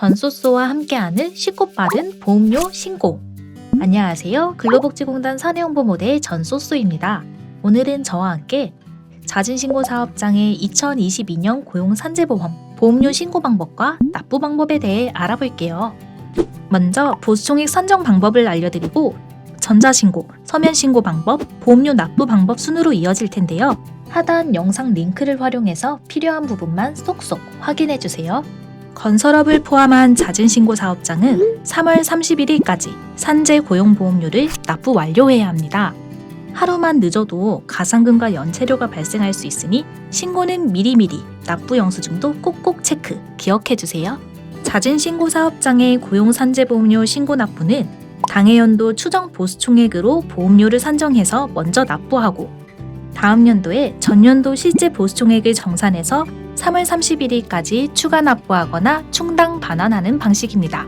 전소쏘와 함께하는 쉽고 빠른 보험료 신고. 안녕하세요. 근로복지공단 사내홍보모델 전소쏘입니다. 오늘은 저와 함께 자진신고 사업장의 2022년 고용산재보험 보험료 신고 방법과 납부 방법에 대해 알아볼게요. 먼저 보수총액 산정 방법을 알려드리고 전자신고, 서면신고 방법, 보험료 납부 방법 순으로 이어질 텐데요. 하단 영상 링크를 활용해서 필요한 부분만 쏙쏙 확인해주세요. 건설업을 포함한 자진신고 사업장은 3월 31일까지 산재 고용보험료를 납부 완료해야 합니다. 하루만 늦어도 가산금과 연체료가 발생할 수 있으니 신고는 미리미리, 납부 영수증도 꼭꼭 체크, 기억해주세요. 자진신고 사업장의 고용산재보험료 신고 납부는 당해연도 추정 보수총액으로 보험료를 산정해서 먼저 납부하고 다음 연도에 전년도 실제 보수총액을 정산해서 3월 31일까지 추가 납부하거나 충당 반환하는 방식입니다.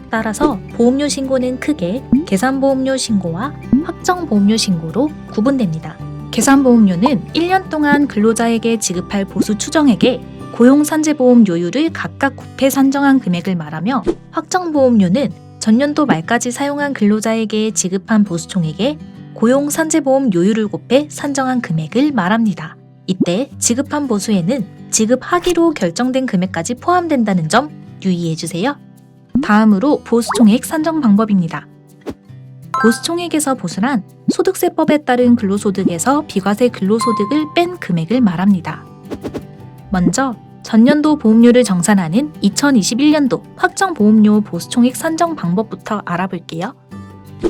따라서 보험료 신고는 크게 계산보험료 신고와 확정보험료 신고로 구분됩니다. 계산보험료는 1년 동안 근로자에게 지급할 보수 추정액에 고용산재보험 요율을 각각 곱해 산정한 금액을 말하며 확정보험료는 전년도 말까지 사용한 근로자에게 지급한 보수총액에 고용산재보험 요율을 곱해 산정한 금액을 말합니다. 이때 지급한 보수에는 지급하기로 결정된 금액까지 포함된다는 점 유의해주세요. 다음으로 보수총액 산정 방법입니다. 보수총액에서 보수란 소득세법에 따른 근로소득에서 비과세 근로소득을 뺀 금액을 말합니다. 먼저 전년도 보험료를 정산하는 2021년도 확정보험료 보수총액 산정 방법부터 알아볼게요.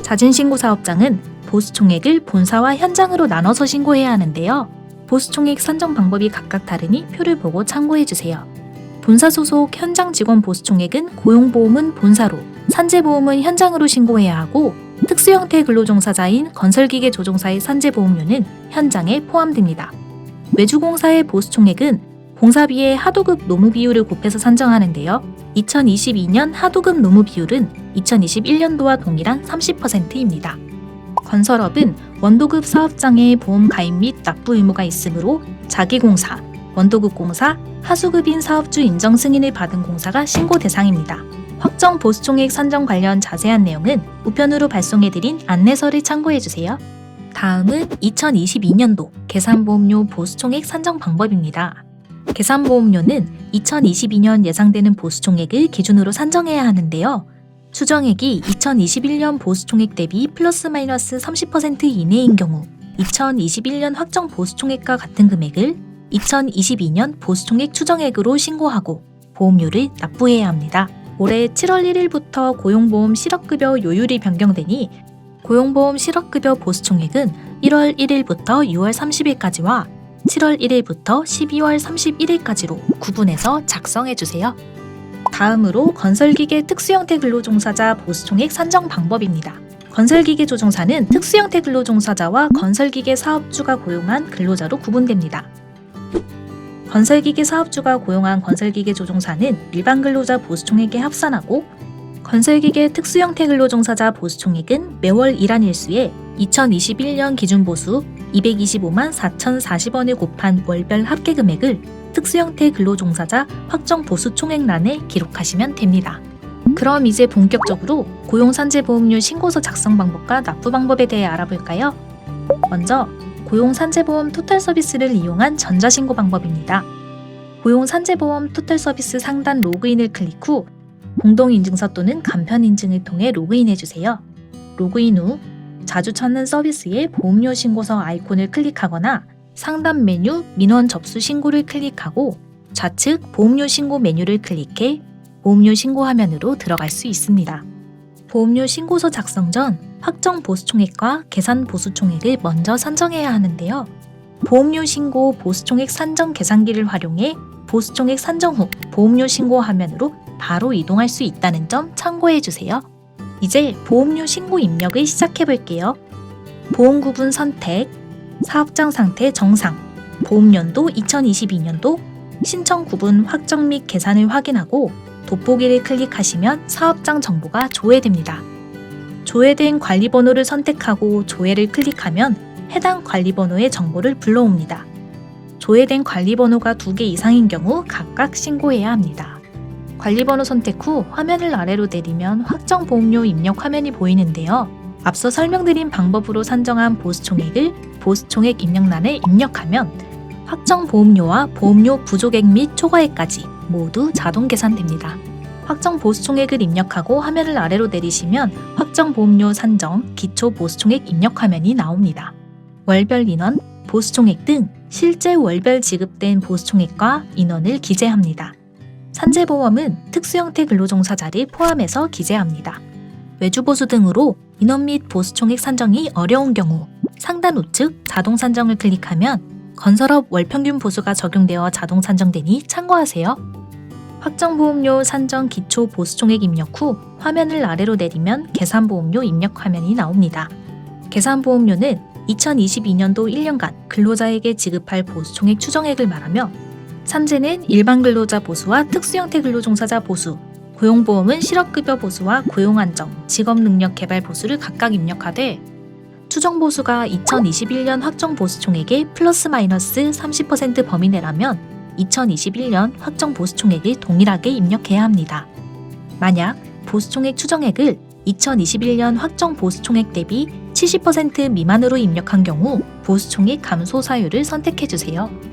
자진신고 사업장은 보수총액을 본사와 현장으로 나눠서 신고해야 하는데요. 보수총액 산정 방법이 각각 다르니 표를 보고 참고해주세요. 본사 소속 현장 직원 보수총액은 고용보험은 본사로, 산재보험은 현장으로 신고해야 하고 특수형태 근로종사자인 건설기계 조종사의 산재보험료는 현장에 포함됩니다. 외주공사의 보수총액은 공사비의 하도급 노무 비율을 곱해서 산정하는데요. 2022년 하도급 노무 비율은 2021년도와 동일한 30%입니다. 건설업은 원도급 사업장에 보험 가입 및 납부 의무가 있으므로 자기공사, 원도급 공사, 하수급인 사업주 인정 승인을 받은 공사가 신고 대상입니다. 확정 보수총액 산정 관련 자세한 내용은 우편으로 발송해드린 안내서를 참고해주세요. 다음은 2022년도 계산보험료 보수총액 산정 방법입니다. 계산보험료는 2022년 예상되는 보수총액을 기준으로 산정해야 하는데요. 추정액이 2021년 보수총액 대비 플러스 마이너스 30% 이내인 경우 2021년 확정 보수총액과 같은 금액을 2022년 보수총액 추정액으로 신고하고 보험료를 납부해야 합니다. 올해 7월 1일부터 고용보험 실업급여 요율이 변경되니 고용보험 실업급여 보수총액은 1월 1일부터 6월 30일까지와 7월 1일부터 12월 31일까지로 구분해서 작성해주세요. 다음으로 건설기계 특수형태 근로종사자 보수총액 산정 방법입니다. 건설기계 조종사는 특수형태 근로종사자와 건설기계 사업주가 고용한 근로자로 구분됩니다. 건설기계 사업주가 고용한 건설기계 조종사는 일반 근로자 보수총액에 합산하고 건설기계 특수형태 근로종사자 보수총액은 매월 일한 일수에 2021년 기준 보수 225만 4,040원을 곱한 월별 합계금액을 특수형태 근로종사자 확정 보수총액란에 기록하시면 됩니다. 그럼 이제 본격적으로 고용산재보험료 신고서 작성 방법과 납부 방법에 대해 알아볼까요? 먼저 고용산재보험 토탈서비스를 이용한 전자신고 방법입니다. 고용산재보험 토탈서비스 상단 로그인을 클릭 후 공동인증서 또는 간편인증을 통해 로그인해주세요. 로그인 후 자주 찾는 서비스의 보험료 신고서 아이콘을 클릭하거나 상단 메뉴 민원 접수 신고를 클릭하고 좌측 보험료 신고 메뉴를 클릭해 보험료 신고 화면으로 들어갈 수 있습니다. 보험료 신고서 작성 전 확정 보수총액과 계산 보수총액을 먼저 산정해야 하는데요. 보험료 신고 보수총액 산정 계산기를 활용해 보수총액 산정 후 보험료 신고 화면으로 바로 이동할 수 있다는 점 참고해주세요. 이제 보험료 신고 입력을 시작해볼게요. 보험구분 선택, 사업장 상태 정상, 보험연도 2022년도, 신청 구분 확정 및 계산을 확인하고 돋보기를 클릭하시면 사업장 정보가 조회됩니다. 조회된 관리번호를 선택하고 조회를 클릭하면 해당 관리번호의 정보를 불러옵니다. 조회된 관리번호가 2개 이상인 경우 각각 신고해야 합니다. 관리번호 선택 후 화면을 아래로 내리면 확정 보험료 입력 화면이 보이는데요. 앞서 설명드린 방법으로 산정한 보수총액을 보수총액 입력란에 입력하면 확정 보험료와 보험료 부족액 및 초과액까지 모두 자동 계산됩니다. 확정 보수총액을 입력하고 화면을 아래로 내리시면 확정 보험료 산정, 기초 보수총액 입력 화면이 나옵니다. 월별 인원, 보수총액 등 실제 월별 지급된 보수총액과 인원을 기재합니다. 산재보험은 특수형태 근로종사자를 포함해서 기재합니다. 외주보수 등으로 인원 및 보수총액 산정이 어려운 경우 상단 우측 자동 산정을 클릭하면 건설업 월평균 보수가 적용되어 자동 산정되니 참고하세요. 확정보험료 산정 기초 보수총액 입력 후 화면을 아래로 내리면 계산보험료 입력 화면이 나옵니다. 계산보험료는 2022년도 1년간 근로자에게 지급할 보수총액 추정액을 말하며 산재는 일반 근로자 보수와 특수형태 근로종사자 보수, 고용보험은 실업급여 보수와 고용안정, 직업능력 개발 보수를 각각 입력하되 추정보수가 2021년 확정보수총액의 플러스 마이너스 30% 범위 내라면 2021년 확정보수총액을 동일하게 입력해야 합니다. 만약 보수총액 추정액을 2021년 확정보수총액 대비 70% 미만으로 입력한 경우 보수총액 감소 사유를 선택해주세요.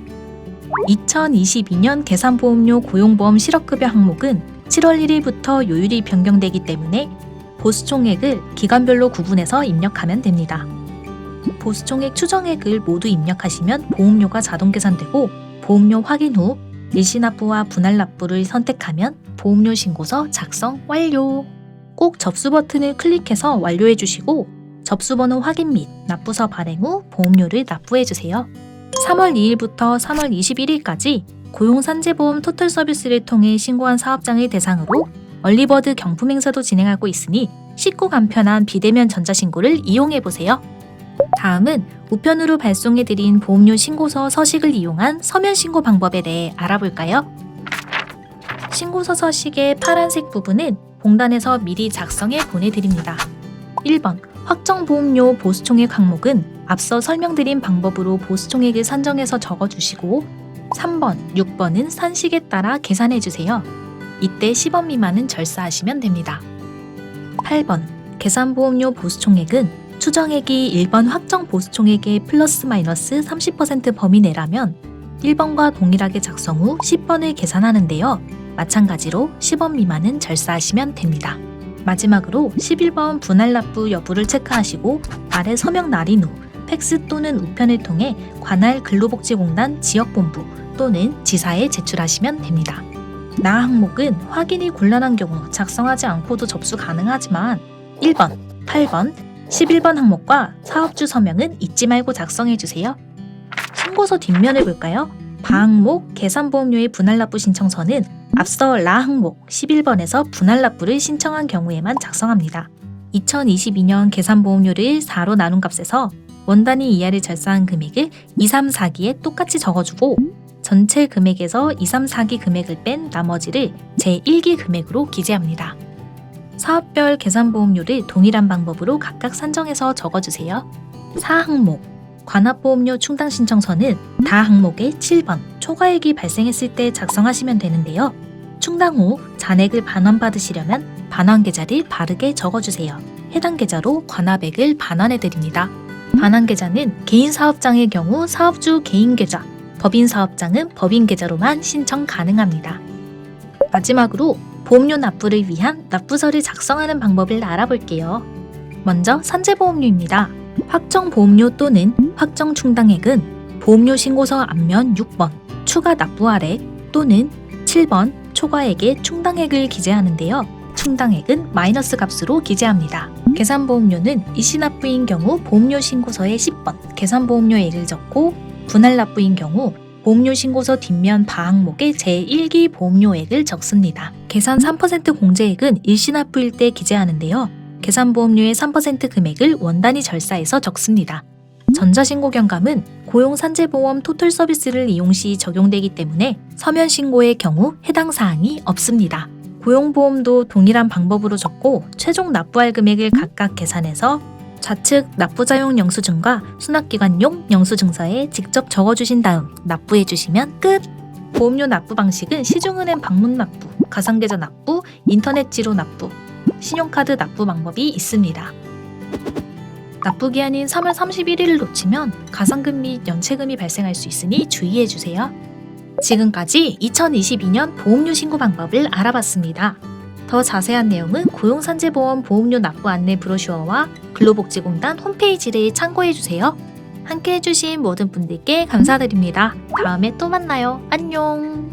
2022년 계산보험료 고용보험 실업급여 항목은 7월 1일부터 요율이 변경되기 때문에 보수총액을 기간별로 구분해서 입력하면 됩니다. 보수총액 추정액을 모두 입력하시면 보험료가 자동 계산되고 보험료 확인 후 일시납부와 분할납부를 선택하면 보험료 신고서 작성 완료! 꼭 접수 버튼을 클릭해서 완료해 주시고 접수번호 확인 및 납부서 발행 후 보험료를 납부해 주세요. 3월 2일부터 3월 21일까지 고용산재보험 토탈 서비스를 통해 신고한 사업장을 대상으로 얼리버드 경품 행사도 진행하고 있으니 쉽고 간편한 비대면 전자신고를 이용해보세요. 다음은 우편으로 발송해드린 보험료 신고서 서식을 이용한 서면 신고 방법에 대해 알아볼까요? 신고서 서식의 파란색 부분은 공단에서 미리 작성해 보내드립니다. 1번 확정보험료 보수총액 항목은 앞서 설명드린 방법으로 보수총액을 산정해서 적어주시고 3번, 6번은 산식에 따라 계산해주세요. 이때 10원 미만은 절사하시면 됩니다. 8번 계산보험료 보수총액은 추정액이 1번 확정 보수총액의 플러스 마이너스 30% 범위 내라면 1번과 동일하게 작성 후 10번을 계산하는데요. 마찬가지로 10원 미만은 절사하시면 됩니다. 마지막으로 11번 분할납부 여부를 체크하시고 아래 서명 날인 후 팩스 또는 우편을 통해 관할 근로복지공단 지역본부 또는 지사에 제출하시면 됩니다. 나 항목은 확인이 곤란한 경우 작성하지 않고도 접수 가능하지만 1번, 8번, 11번 항목과 사업주 서명은 잊지 말고 작성해주세요. 신고서 뒷면을 볼까요? 바 항목 계산보험료의 분할납부 신청서는 앞서 라 항목 11번에서 분할납부를 신청한 경우에만 작성합니다. 2022년 계산보험료를 4로 나눈 값에서 원단위 이하를 절사한 금액을 2, 3, 4기에 똑같이 적어주고 전체 금액에서 2, 3, 4기 금액을 뺀 나머지를 제1기 금액으로 기재합니다. 사업별 계산보험료를 동일한 방법으로 각각 산정해서 적어주세요. 4항목 관합보험료 충당 신청서는 다 항목의 7번 초과액이 발생했을 때 작성하시면 되는데요. 충당 후 잔액을 반환받으시려면 반환계좌를 바르게 적어주세요. 해당 계좌로 관합액을 반환해드립니다. 반환계좌는 개인사업장의 경우 사업주 개인계좌, 법인사업장은 법인계좌로만 신청 가능합니다. 마지막으로 보험료 납부를 위한 납부서를 작성하는 방법을 알아볼게요. 먼저 산재보험료입니다. 확정보험료 또는 확정충당액은 보험료 신고서 앞면 6번 추가 납부 아래 또는 7번 초과액의 충당액을 기재하는데요. 충당액은 마이너스 값으로 기재합니다. 계산보험료는 일시납부인 경우 보험료 신고서에 10번 계산보험료액을 적고 분할납부인 경우 보험료 신고서 뒷면 바항목에 제1기 보험료액을 적습니다. 계산 3% 공제액은 일시납부일 때 기재하는데요. 계산보험료의 3% 금액을 원단위 절사해서 적습니다. 전자신고 경감은 고용산재보험 토탈 서비스를 이용 시 적용되기 때문에 서면 신고의 경우 해당 사항이 없습니다. 고용보험도 동일한 방법으로 적고 최종 납부할 금액을 각각 계산해서 좌측 납부자용 영수증과 수납기관용 영수증서에 직접 적어주신 다음 납부해주시면 끝! 보험료 납부 방식은 시중은행 방문 납부, 가상계좌 납부, 인터넷 지로 납부, 신용카드 납부 방법이 있습니다. 납부 기한인 3월 31일을 놓치면 가상금 및 연체금이 발생할 수 있으니 주의해주세요. 지금까지 2022년 보험료 신고 방법을 알아봤습니다. 더 자세한 내용은 고용산재보험 보험료 납부 안내 브로슈어와 근로복지공단 홈페이지를 참고해주세요. 함께 해주신 모든 분들께 감사드립니다. 다음에 또 만나요. 안녕!